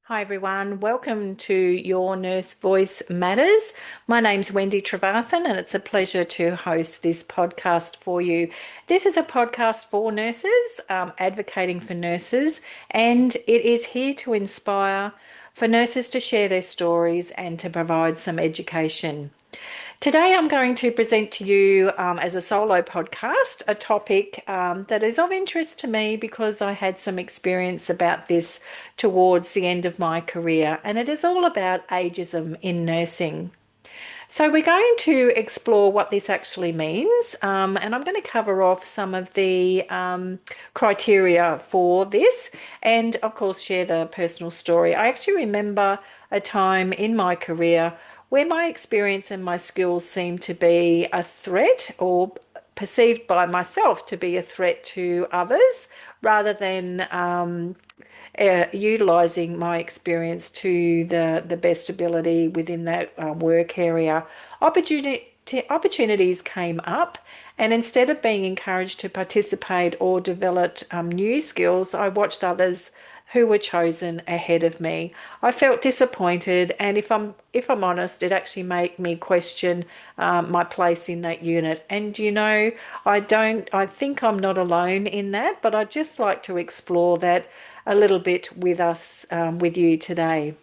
Hi everyone, welcome to Your Nurse Voice Matters. My name's Wendy Trevarthen and it's a pleasure to host this podcast for you. This is a podcast for nurses, advocating for nurses, and it is here to inspire for nurses to share their stories and to provide some education. Today, I'm going to present to you as a solo podcast a topic that is of interest to me because I had some experience about this towards the end of my career, and it is all about ageism in nursing. So, we're going to explore what this actually means, and I'm going to cover off some of the criteria for this, and of course, share the personal story. I actually remember a time in my career where my experience and my skills seemed to be a threat or perceived by myself to be a threat to others rather than utilizing my experience to the best ability within that work area. Opportunities came up, and instead of being encouraged to participate or develop new skills, I watched others who were chosen ahead of me. I felt disappointed, and if I'm honest, it actually made me question my place in that unit. And I think I'm not alone in that, but I'd just like to explore that a little bit with us, with you today.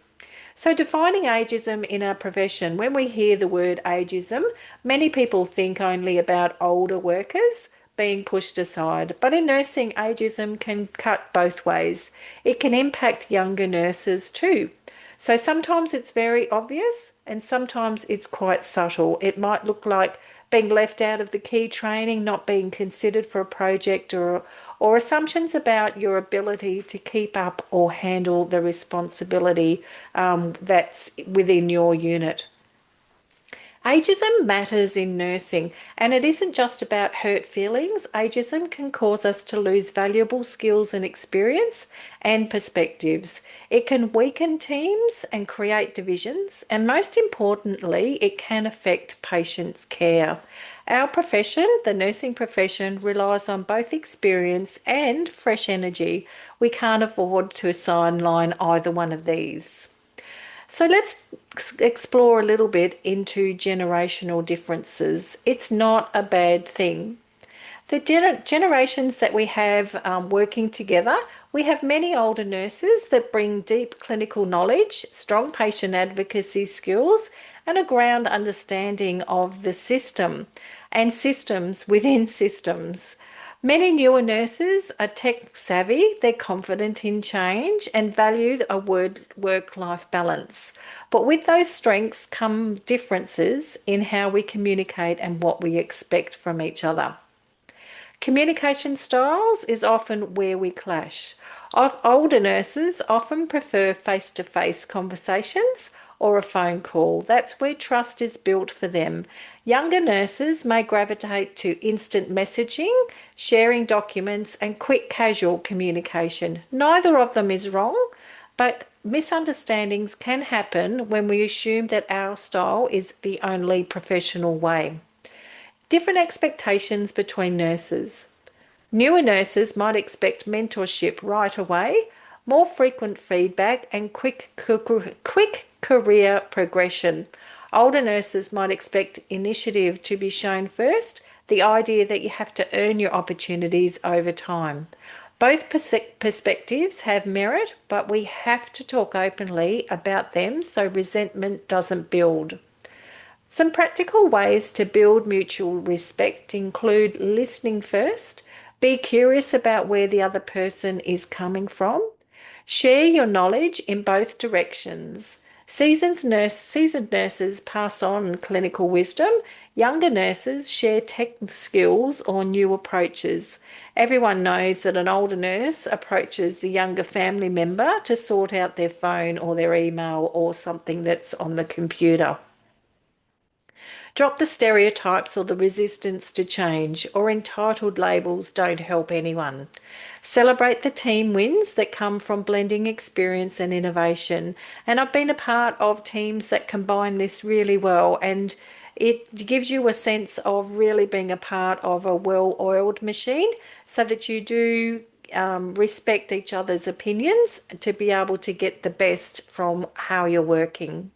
So, defining ageism in our profession, when we hear the word ageism, many people think only about older workers being pushed aside. But in nursing, ageism can cut both ways. It can impact younger nurses too. So sometimes it's very obvious and sometimes it's quite subtle. It might look like being left out of the key training, not being considered for a project, or assumptions about your ability to keep up or handle the responsibility that's within your unit. Ageism matters in nursing, and it isn't just about hurt feelings. Ageism can cause us to lose valuable skills and experience and perspectives. It can weaken teams and create divisions, and most importantly, it can affect patients' care. Our profession, the nursing profession, relies on both experience and fresh energy. We can't afford to sideline either one of these. So let's explore a little bit into generational differences. It's not a bad thing. The generations that we have working together, we have many older nurses that bring deep clinical knowledge, strong patient advocacy skills, and a ground understanding of the system and systems within systems. Many newer nurses are tech savvy, they're confident in change and value a work-life balance. But with those strengths come differences in how we communicate and what we expect from each other. Communication styles is often where we clash. Older nurses often prefer face-to-face conversations or a phone call. That's where trust is built for them. Younger nurses may gravitate to instant messaging, sharing documents, and quick casual communication. Neither of them is wrong, but misunderstandings can happen when we assume that our style is the only professional way. Different expectations between nurses. Newer nurses might expect mentorship right away, more frequent feedback, and quick career progression. Older nurses might expect initiative to be shown first, the idea that you have to earn your opportunities over time. Both perspectives have merit, but we have to talk openly about them so resentment doesn't build. Some practical ways to build mutual respect include listening first, be curious about where the other person is coming from, share your knowledge in both directions. Seasoned nurses pass on clinical wisdom, younger nurses share tech skills or new approaches. Everyone knows that an older nurse approaches the younger family member to sort out their phone or their email or something that's on the computer. Drop the stereotypes or the resistance to change, or entitled labels don't help anyone. Celebrate the team wins that come from blending experience and innovation. And I've been a part of teams that combine this really well, and it gives you a sense of really being a part of a well-oiled machine so that you do respect each other's opinions to be able to get the best from how you're working.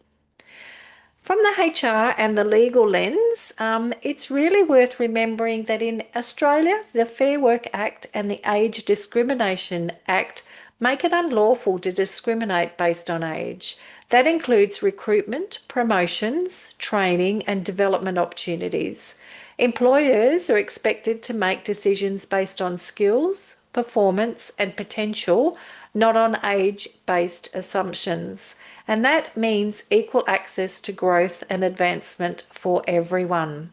From the HR and the legal lens, it's really worth remembering that in Australia, the Fair Work Act and the Age Discrimination Act make it unlawful to discriminate based on age. That includes recruitment, promotions, training, and development opportunities. Employers are expected to make decisions based on skills, performance, and potential, not on age-based assumptions. And that means equal access to growth and advancement for everyone.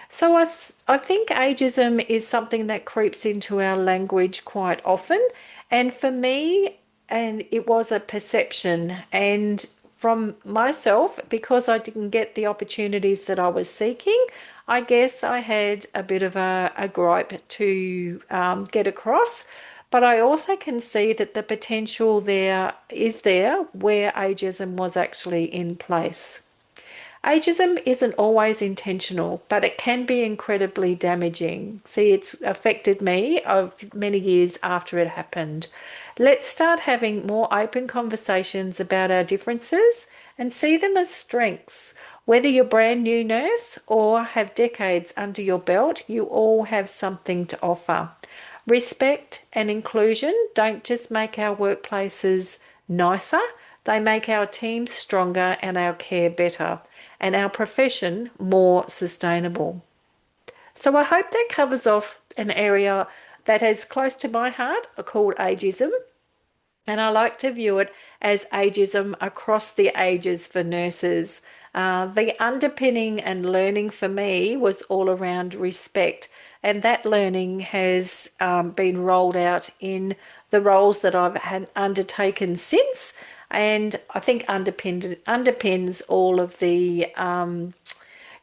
So I think ageism is something that creeps into our language quite often. And for me, and it was a perception. And from myself, because I didn't get the opportunities that I was seeking, I guess I had a bit of a gripe to get across. But I also can see that the potential there is there where ageism was actually in place. Ageism isn't always intentional, but it can be incredibly damaging. See, it's affected me of many years after it happened. Let's start having more open conversations about our differences and see them as strengths. Whether you're a brand new nurse or have decades under your belt, you all have something to offer. Respect and inclusion don't just make our workplaces nicer, they make our teams stronger and our care better and our profession more sustainable. So I hope that covers off an area that is close to my heart called ageism. And I like to view it as ageism across the ages for nurses. The underpinning and learning for me was all around respect. And that learning has been rolled out in the roles that I've had undertaken since. And I think underpins all of the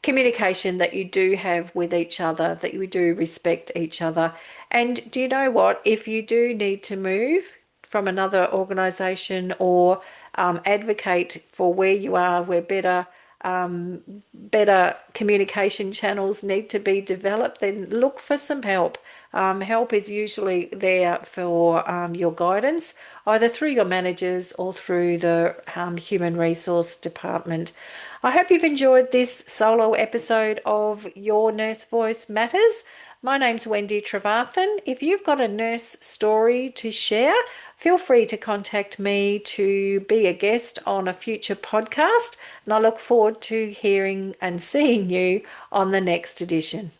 communication that you do have with each other, that you do respect each other. And do you know what? If you do need to move from another organisation or advocate for where you are, where better communication channels need to be developed, then look for some help. Help is usually there for your guidance, either through your managers or through the human resource department. I hope you've enjoyed this solo episode of Your Nurse Voice Matters. My name's Wendy Trevarthen. If you've got a nurse story to share, feel free to contact me to be a guest on a future podcast. And I look forward to hearing and seeing you on the next edition.